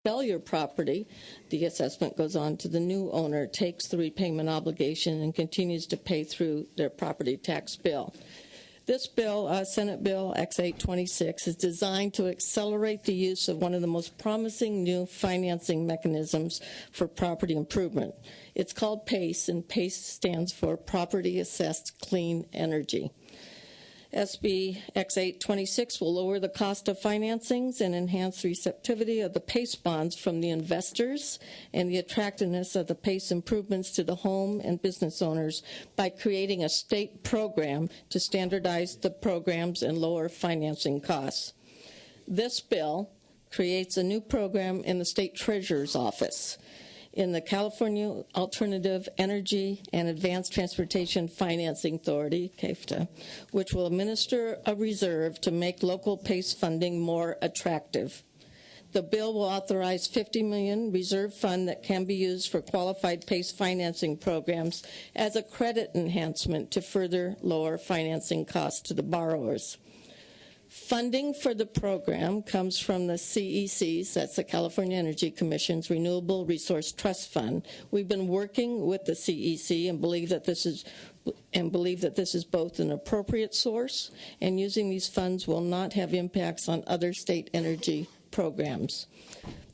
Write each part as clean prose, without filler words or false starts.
sell your property, the assessment goes on to the new owner, takes the repayment obligation, and continues to pay through their property tax bill. This bill, Senate Bill X826, is designed to accelerate the use of one of the most promising new financing mechanisms for property improvement. It's called PACE, and PACE stands for Property Assessed Clean Energy. SB X826 will lower the cost of financings and enhance the receptivity of the PACE bonds from the investors and the attractiveness of the PACE improvements to the home and business owners by creating a state program to standardize the programs and lower financing costs. This bill creates a new program in the state treasurer's office in the California Alternative Energy and Advanced Transportation Financing Authority, CAFTA, which will administer a reserve to make local PACE funding more attractive. The bill will authorize $50 million reserve fund that can be used for qualified PACE financing programs as a credit enhancement to further lower financing costs to the borrowers. Funding for the program comes from the CEC's, that's the California Energy Commission's Renewable Resource Trust Fund. We've been working with the CEC and believe that this is both an appropriate source, and using these funds will not have impacts on other state energy programs.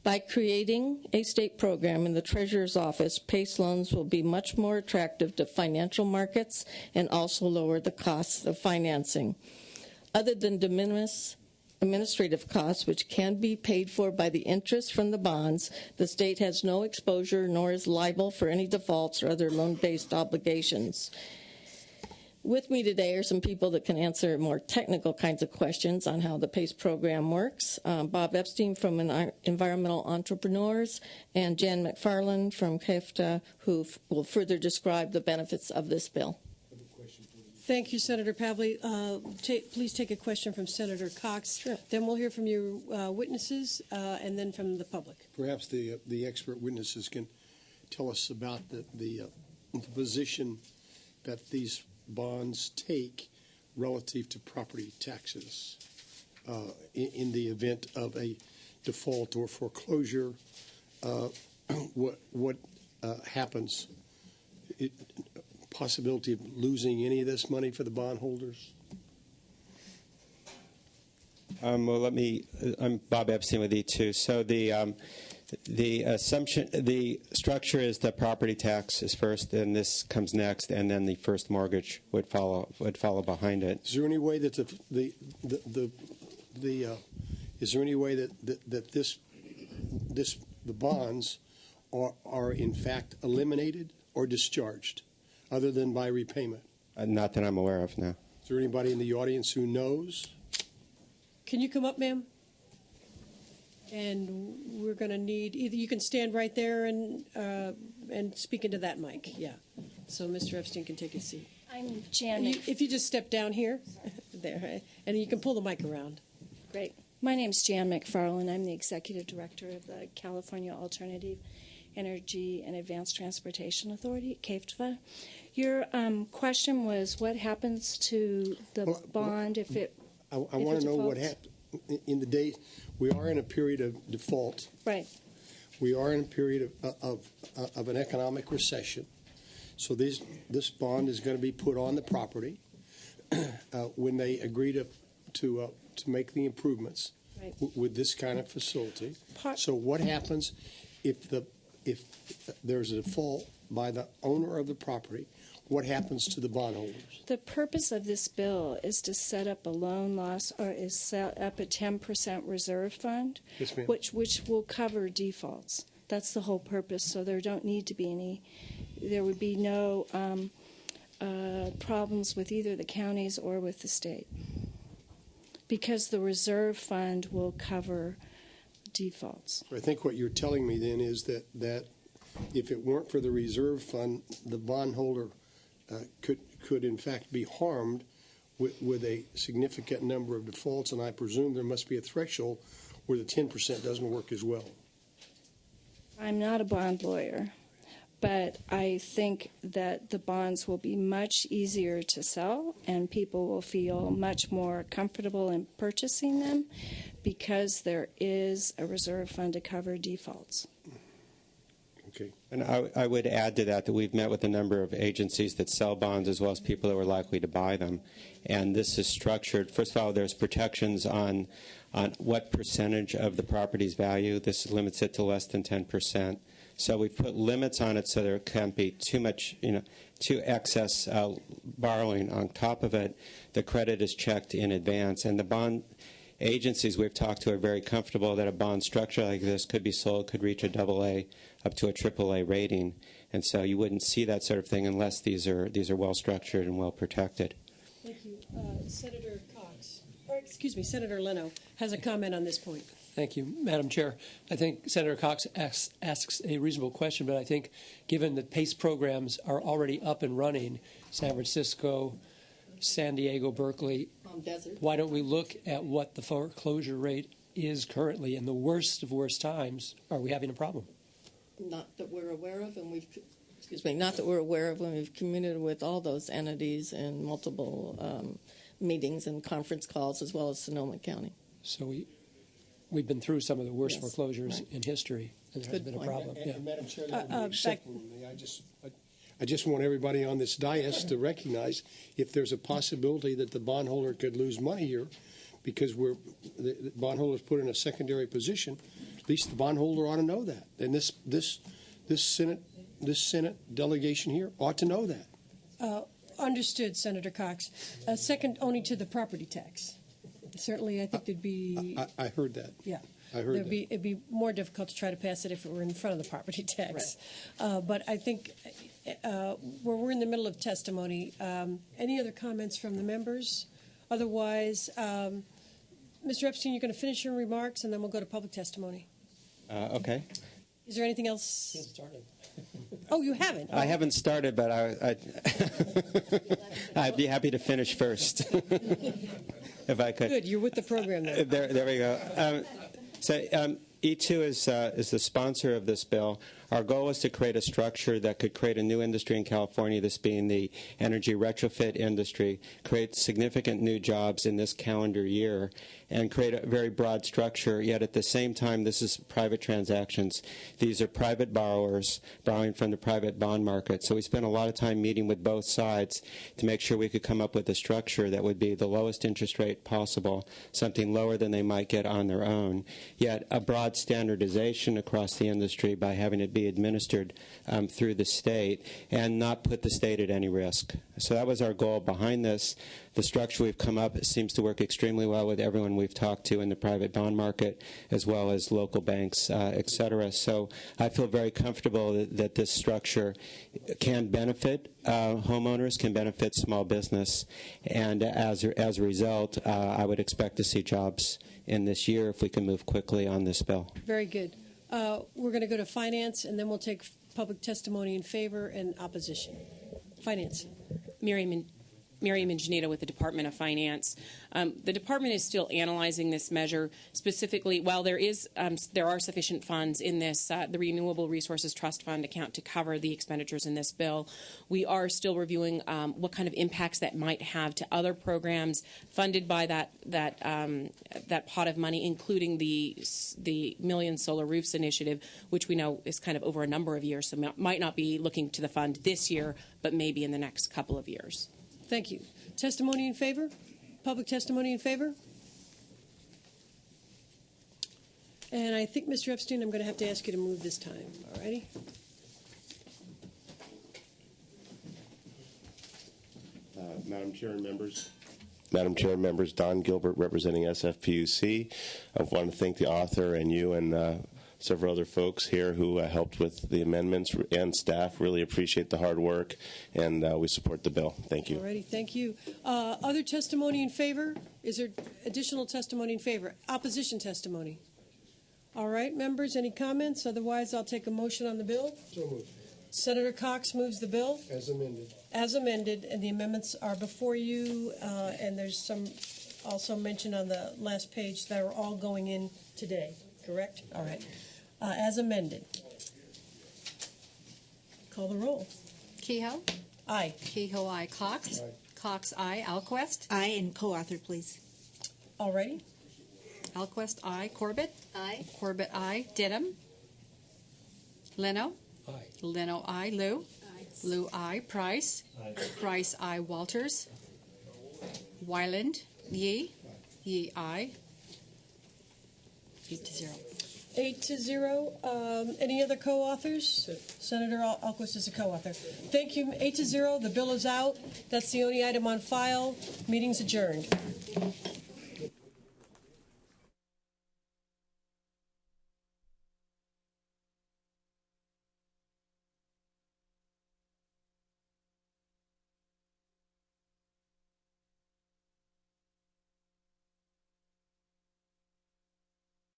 By creating a state program in the Treasurer's Office, PACE loans will be much more attractive to financial markets and also lower the costs of financing. Other than de minimis administrative costs, which can be paid for by the interest from the bonds, the state has no exposure nor is liable for any defaults or other loan-based obligations. With me today are some people that can answer more technical kinds of questions on how the PACE program works. Bob Epstein from Environmental Entrepreneurs and Jan McFarland from CAFTA, who will further describe the benefits of this bill. Thank you, Senator Pavley. Please take a question from Senator Cox. Sure. Then we'll hear from your witnesses and then from the public. Perhaps the expert witnesses can tell us about the position that these bonds take relative to property taxes in the event of a default or foreclosure. What happens? Possibility of losing any of this money for the bondholders? Well, I'm Bob Epstein with E2. So the structure is the property tax is first, and this comes next, and then the first mortgage would follow behind it. Is there any way that the bonds are in fact eliminated or discharged, other than by repayment? Not that I'm aware of, no. Is there anybody in the audience who knows? Can you come up, ma'am? And we're going to need either you can stand right there and speak into that mic. Yeah. So Mr. Epstein can take a seat. I'm Jan. If you just step down here, there, and you can pull the mic around. Great. My name's Jan McFarland. I'm the executive director of the California Alternative Energy and Advanced Transportation Authority, CAFTA. Your question was what happens to the bond if it I want to know what happened in the day. We are in a period of default. Right. We are in a period of an economic recession. So this bond is going to be put on the property when they agree to make the improvements right. with this kind of facility. So what happens if there's a default by the owner of the property? What happens to the bondholders? The purpose of this bill is to set up a loan loss, or is set up a 10% reserve fund, yes, ma'am. which will cover defaults. That's the whole purpose. So there don't need to be any. There would be no problems with either the counties or with the state, because the reserve fund will cover defaults. I think what you're telling me then is that if it weren't for the reserve fund, the bondholder could in fact be harmed with a significant number of defaults, and I presume there must be a threshold where the 10% doesn't work as well. I'm not a bond lawyer, but I think that the bonds will be much easier to sell and people will feel much more comfortable in purchasing them because there is a reserve fund to cover defaults. Okay. And I would add to that we've met with a number of agencies that sell bonds as well as people that were likely to buy them. And this is structured. First of all, there's protections on what percentage of the property's value. This limits it to less than 10%. So we put limits on it so there can't be too much, too excess borrowing on top of it. The credit is checked in advance. And the bond agencies we've talked to are very comfortable that a bond structure like this could be sold, could reach a AA up to a AAA rating. And so you wouldn't see that sort of thing unless these are well structured and well protected. Thank you. Senator Cox, or excuse me, Senator Leno has a comment on this point. Thank you, Madam Chair. I think Senator Cox asks a reasonable question, but I think given that PACE programs are already up and running, San Francisco, San Diego, Berkeley, why don't we look at what the foreclosure rate is currently? In the worst of worst times, are we having a problem? Not that we're aware of, and not that we're aware of, when we've communicated with all those entities in multiple meetings and conference calls, as well as Sonoma County. So we've been through some of the worst Yes, foreclosures right. in history, and there hasn't been a point. problem. Yeah. And Madam Chair, that would be acceptable to me. I just want everybody on this dais to recognize if there's a possibility that the bondholder could lose money here because the bondholder's put in a secondary position, at least the bondholder ought to know that. And this Senate delegation here ought to know that. Understood, Senator Cox. Second only to the property tax. Certainly, I think there'd be. I heard that. Yeah. I heard that. It'd be more difficult to try to pass it if it were in front of the property tax. But I think we're in the middle of testimony. Any other comments from the members? Otherwise, Mr. Epstein, you're going to finish your remarks, and then we'll go to public testimony. Okay. Is there anything else? Get started. Oh, you haven't? I haven't started, but I'd be happy to finish first, if I could. Good, you're with the program then. There we go. E2 is the sponsor of this bill. Our goal is to create a structure that could create a new industry in California, this being the energy retrofit industry, create significant new jobs in this calendar year, and create a very broad structure, yet at the same time, this is private transactions. These are private borrowers borrowing from the private bond market. So we spent a lot of time meeting with both sides to make sure we could come up with a structure that would be the lowest interest rate possible, something lower than they might get on their own, yet a broad standardization across the industry by having it be administered through the state and not put the state at any risk. So that was our goal behind this. The structure we've come up seems to work extremely well with everyone we've talked to in the private bond market, as well as local banks, et cetera. So I feel very comfortable that this structure can benefit homeowners, can benefit small business, and as a result, I would expect to see jobs in this year if we can move quickly on this bill. Very good. We're going to go to finance, and then we'll take public testimony in favor and opposition. Finance. Miriam Ingenito with the Department of Finance. The department is still analyzing this measure. Specifically, while there are sufficient funds in this, the Renewable Resources Trust Fund account to cover the expenditures in this bill, we are still reviewing what kind of impacts that might have to other programs funded by that pot of money, including the Million Solar Roofs Initiative, which we know is kind of over a number of years, so might not be looking to the fund this year, but maybe in the next couple of years. Thank you. Testimony in favor? Public testimony in favor? And I think, Mr. Epstein, I'm going to have to ask you to move this time. All righty? Madam Chair and members, Don Gilbert representing SFPUC. I want to thank the author and you and several other folks here who helped with the amendments, and staff. Really appreciate the hard work, and we support the bill. Thank you. All righty, thank you. Other testimony in favor? Is there additional testimony in favor? Opposition testimony? All right, members, any comments? Otherwise, I'll take a motion on the bill. So moved. Senator Cox moves the bill. As amended. As amended, and the amendments are before you, and there's some also mentioned on the last page that are all going in today, correct? All right. As amended. Call the roll. Kehoe? Aye. Kehoe, aye. Cox? Aye. Cox, aye. Alquist? Aye, and co-author, please. All righty. Alquist, aye. Corbett? Aye. Corbett, aye. Denham? Leno? Aye. Leno, aye. Lou? Aye. Lou, aye. Price? Aye. Price, aye. Walters? Wyland? Yee? Yee, aye. 8-0. 8-0. Any other co-authors? Senator Alquist is a co-author. Thank you. 8-0. The bill is out. That's the only item on file. Meeting's adjourned.